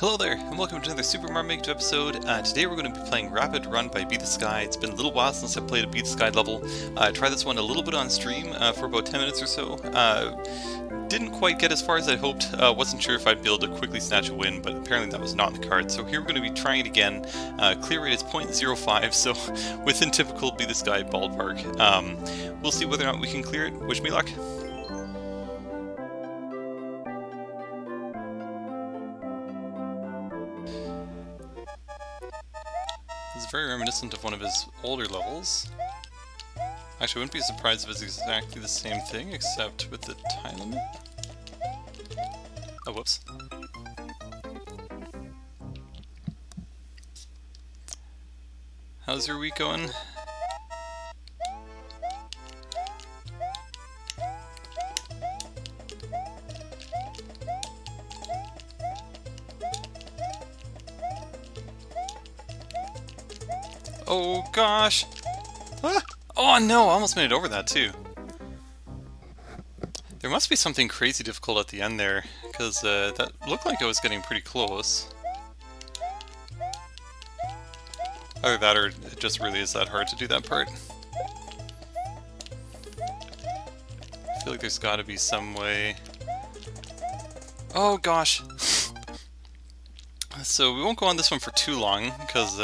Hello there, and welcome to another Super Mario Maker episode. Today we're going to be playing Rapid Run by bthesky. It's been a little while since I played a bthesky level. I tried this one a little bit on stream for about 10 minutes or so. Didn't quite get as far as I hoped. Wasn't sure if I'd be able to quickly snatch a win, but apparently that was not in the cards. So here we're going to be trying it again. Clear rate is 0.05, so within typical bthesky ballpark. We'll see whether or not we can clear it. Wish me luck. It's very reminiscent of one of his older levels. Actually, I wouldn't be surprised if it's exactly the same thing, except with the time limit. Oh, whoops. How's your week going? Oh gosh! Ah! Oh no, I almost made it over that too. There must be something crazy difficult at the end there, because that looked like I was getting pretty close. Either that or it just really is that hard to do that part. I feel like there's gotta be some way. Oh gosh! So we won't go on this one for too long, because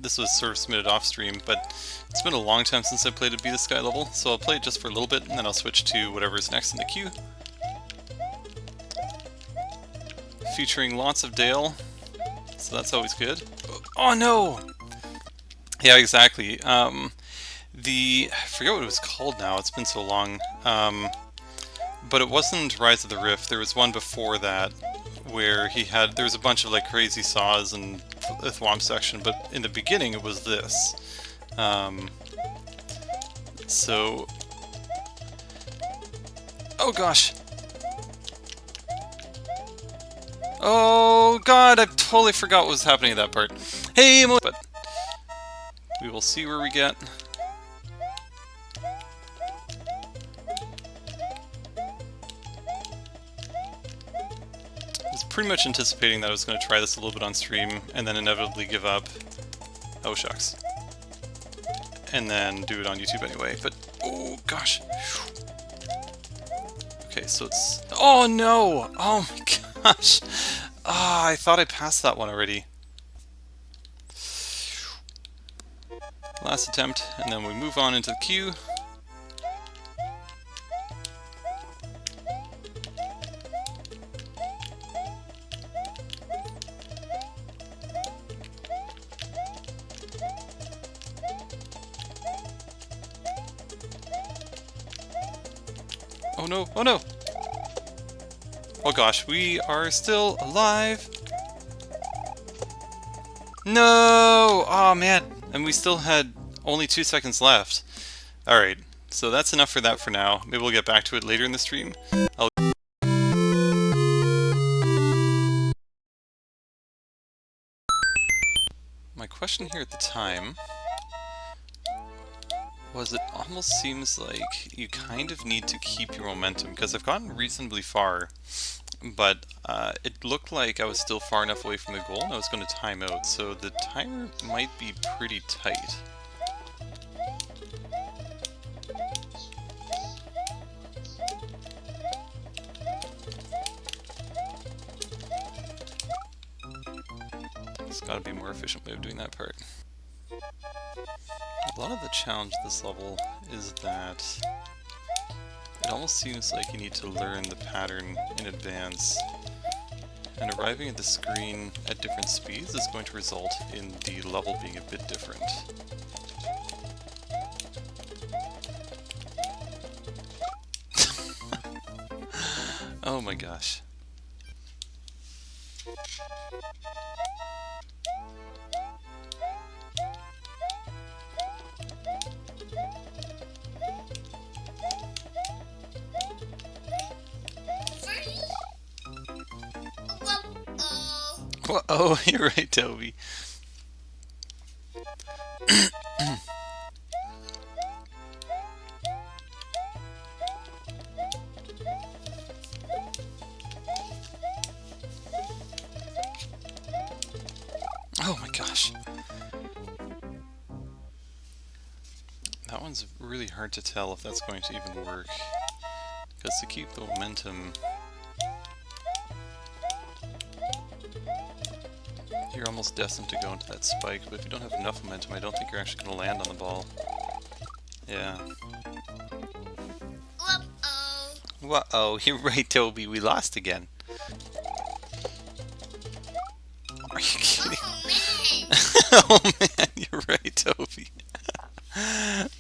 this was sort of submitted off stream, but it's been a long time since I played a bthesky level, so I'll play it just for a little bit, and then I'll switch to whatever's next in the queue. Featuring lots of Dale, so that's always good. Oh no! Yeah, exactly. I forget what it was called now, it's been so long. But it wasn't Rise of the Rift, there was one before that, where there was a bunch of like crazy saws and the thwomp section, but in the beginning it was this. So... Oh gosh! Oh god, I totally forgot what was happening at that part. Hey, but we will see where we get. I was pretty much anticipating that I was going to try this a little bit on stream and then inevitably give up. Oh shucks. And then do it on YouTube anyway, but oh gosh. Okay, so it's... Oh no! Oh my gosh! Ah, I thought I passed that one already. Last attempt, and then we move on into the queue. Oh no, oh no! Oh gosh, we are still alive! No! Oh man! And we still had only 2 seconds left. Alright, so that's enough for that for now. Maybe we'll get back to it later in the stream. My question here at the time was it almost seems like you kind of need to keep your momentum, because I've gotten reasonably far, but it looked like I was still far enough away from the goal and I was going to time out, so the timer might be pretty tight. There's got to be a more efficient way of doing that part. A lot of the challenge of this level is that it almost seems like you need to learn the pattern in advance, and arriving at the screen at different speeds is going to result in the level being a bit different. Oh my gosh. Oh, you're right, Toby. Oh my gosh. That one's really hard to tell if that's going to even work. Because to keep the momentum, you're almost destined to go into that spike, but if you don't have enough momentum, I don't think you're actually going to land on the ball. Yeah. Uh-oh, you're right, Toby, we lost again. Are you kidding? Oh man, you're right, Toby.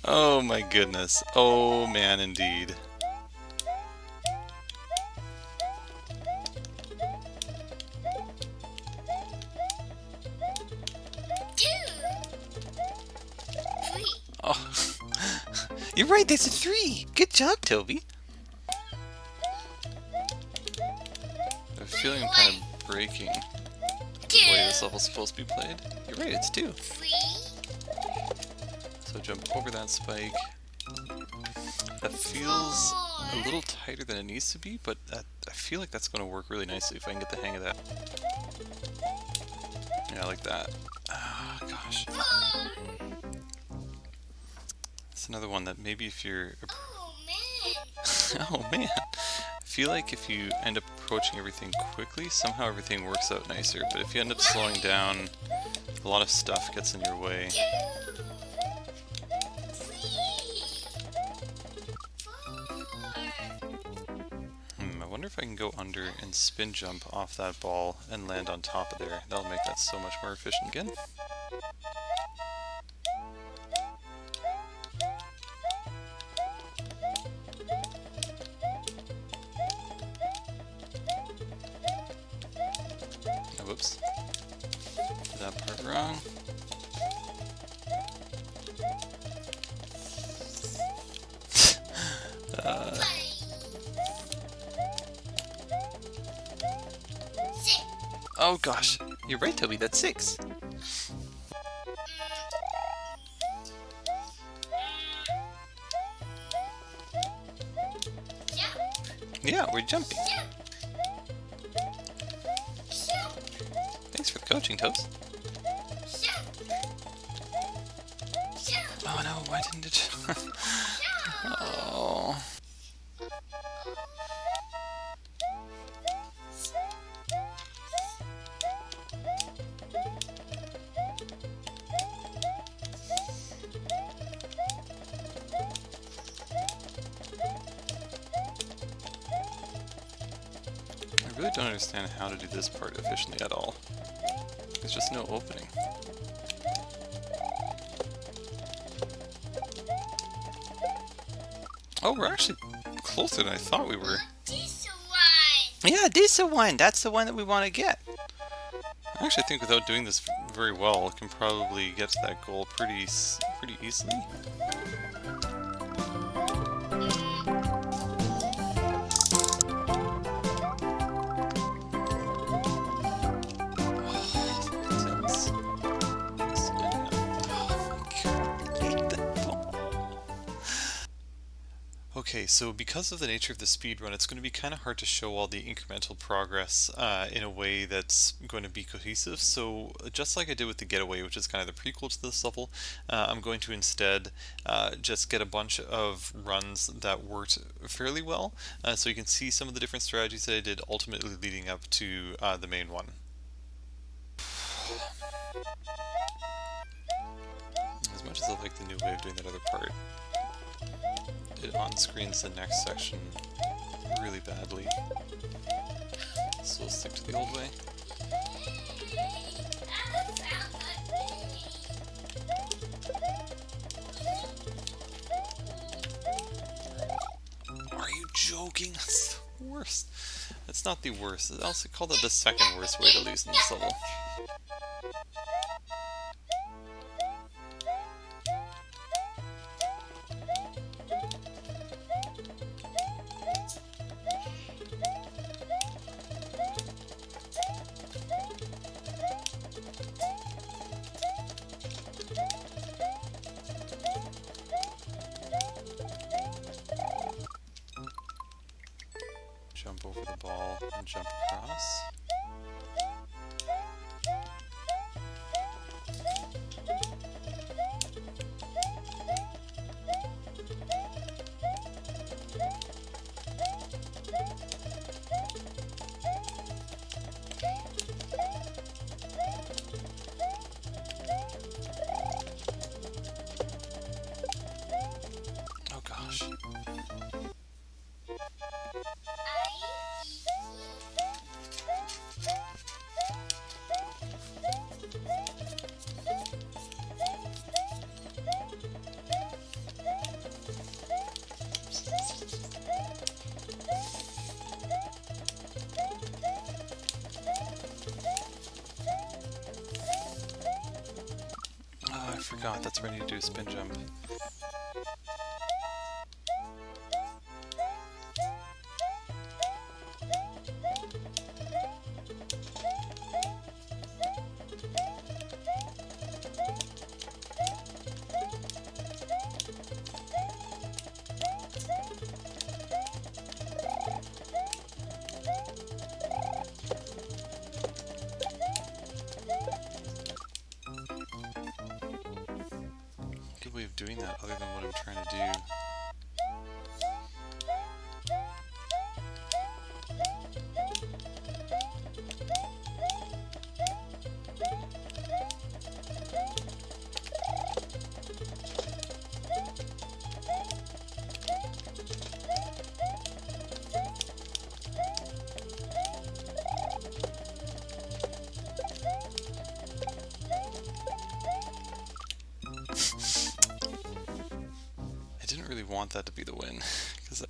Oh my goodness. Oh man, indeed. Oh, you're right, that's a 3. Good job, Toby. I have a feeling I'm kind of breaking the way this level's supposed to be played. You're right, it's 2. So jump over that spike. That feels a little tighter than it needs to be, but I feel like that's going to work really nicely if I can get the hang of that. Yeah, like that. Ah, gosh. It's another one that maybe if you're... Oh man! I feel like if you end up approaching everything quickly, somehow everything works out nicer, but if you end up slowing down, a lot of stuff gets in your way. I wonder if I can go under and spin jump off that ball and land on top of there. That'll make that so much more efficient again. Oh, whoops. Did that part wrong. Oh gosh, you're right, Toby, that's 6. Yeah, we're jumping. Thanks for the coaching, Toes. Oh no, why didn't it? Oh. I really don't understand how to do this part efficiently at all. There's just no opening. Oh, we're actually closer than I thought we were. Yeah, decent one! That's the one that we want to get! I actually think without doing this very well, I can probably get to that goal pretty easily. Okay, so because of the nature of the speedrun, it's going to be kind of hard to show all the incremental progress in a way that's going to be cohesive. So just like I did with the Getaway, which is kind of the prequel to this level, I'm going to instead just get a bunch of runs that worked fairly well. So you can see some of the different strategies that I did ultimately leading up to the main one. As much as I like the new way of doing that other part, it on-screens the next section really badly, so we'll stick to the old way. Are you joking? That's the worst. That's not the worst. I also call that the second worst way to lose in this level. Jump over the ball and jump across. forgot, that's where I need to do a spin jump. Good way of doing that other than what I'm trying to do. I didn't really want that to be the win, because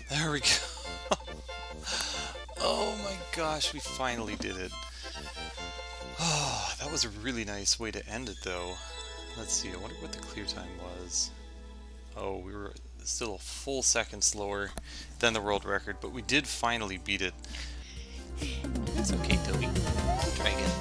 there we go. Oh my gosh, we finally did it. Oh, that was a really nice way to end it though. Let's see, I wonder what the clear time was. Oh, we were still a full second slower than the world record, but we did finally beat it. It's okay, Toby. We'll try again.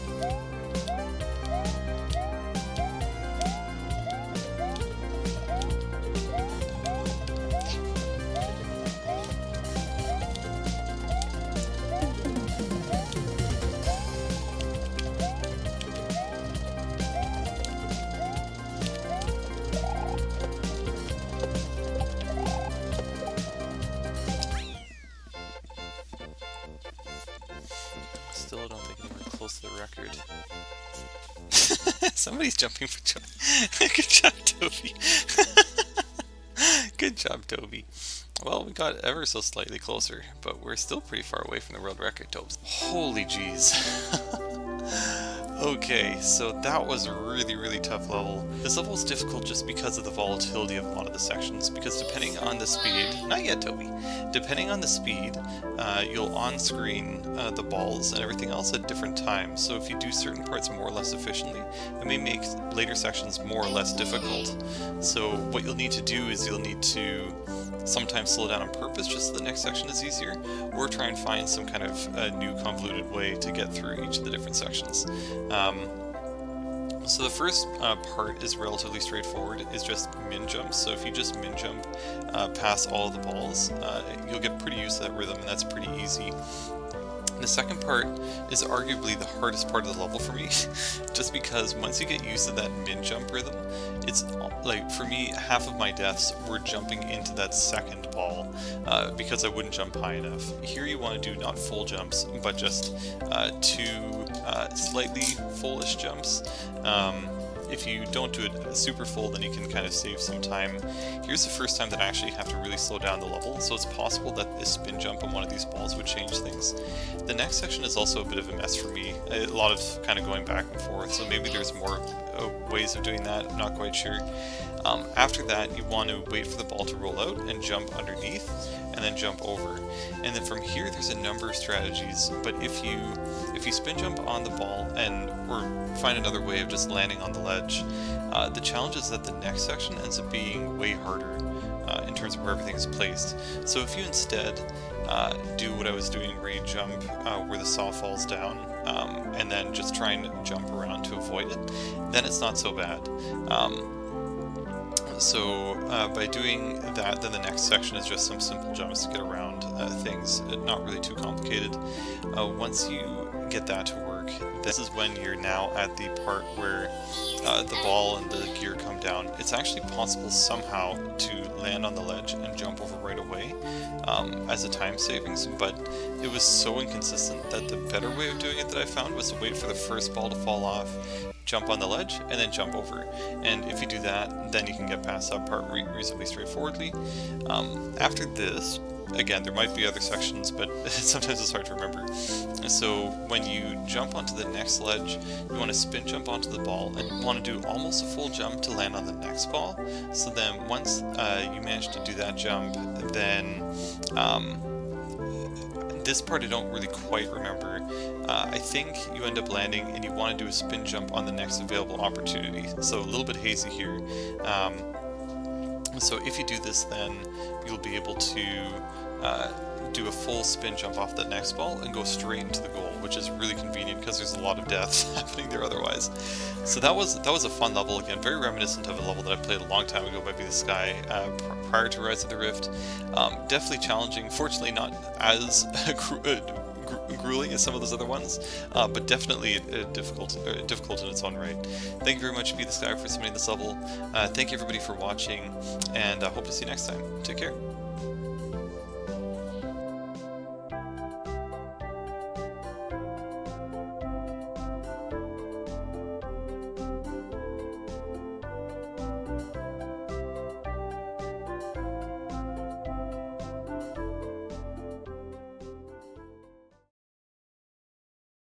Still don't think anywhere close to the record. Somebody's jumping for joy. Good job, Toby. Good job, Toby. Well, we got ever so slightly closer, but we're still pretty far away from the world record, Tobes. Holy jeez. Okay, so that was a really tough level. This level is difficult just because of the volatility of a lot of the sections, because depending on the speed, not yet Toby, depending on the speed, you'll on-screen the balls and everything else at different times. So if you do certain parts more or less efficiently, it may make later sections more or less difficult. So what you'll need to do is you'll need to sometimes slow down on purpose just so the next section is easier, or try and find some kind of new convoluted way to get through each of the different sections. So the first part is relatively straightforward. It's just min jumps. So if you just min jump past all of the balls, you'll get pretty used to that rhythm, and that's pretty easy. The second part is arguably the hardest part of the level for me, just because once you get used to that min jump rhythm, it's like, for me, half of my deaths were jumping into that second ball because I wouldn't jump high enough. Here you want to do not full jumps, but just two slightly fullish jumps. If you don't do it super full, then you can kind of save some time. Here's the first time that I actually have to really slow down the level, so it's possible that this spin jump on one of these balls would change things. The next section is also a bit of a mess for me, a lot of kind of going back and forth, so maybe there's more ways of doing that, I'm not quite sure. After that, you want to wait for the ball to roll out and jump underneath, and then jump over. And then from here, there's a number of strategies, but if you spin jump on the ball or find another way of just landing on the ledge, the challenge is that the next section ends up being way harder in terms of where everything is placed. So if you instead do what I was doing, where you jump where the saw falls down, and then just try and jump around to avoid it, then it's not so bad. So by doing that, then the next section is just some simple jumps to get around things, not really too complicated. Once you get that to work, this is when you're now at the part where the ball and the gear come down. It's actually possible somehow to land on the ledge and jump over right away as a time savings, but it was so inconsistent that the better way of doing it that I found was to wait for the first ball to fall off, jump on the ledge, and then jump over. And if you do that, then you can get past that part reasonably straightforwardly. After this, again, there might be other sections, but sometimes it's hard to remember. So when you jump onto the next ledge, you want to spin jump onto the ball, and you want to do almost a full jump to land on the next ball. So then once you manage to do that jump, then this part I don't really quite remember. I think you end up landing and you want to do a spin jump on the next available opportunity. So a little bit hazy here. So if you do this, then you'll be able to do a full spin jump off the next ball and go straight into the goal, which is really convenient because there's a lot of death happening there otherwise. So that was a fun level, again, very reminiscent of a level that I played a long time ago by bthesky prior to Rise of the Rift. Definitely challenging, fortunately not as grueling as some of those other ones, but definitely difficult in its own right. Thank you very much, bthesky, for submitting this level. Thank you everybody for watching, and I hope to see you next time. Take care.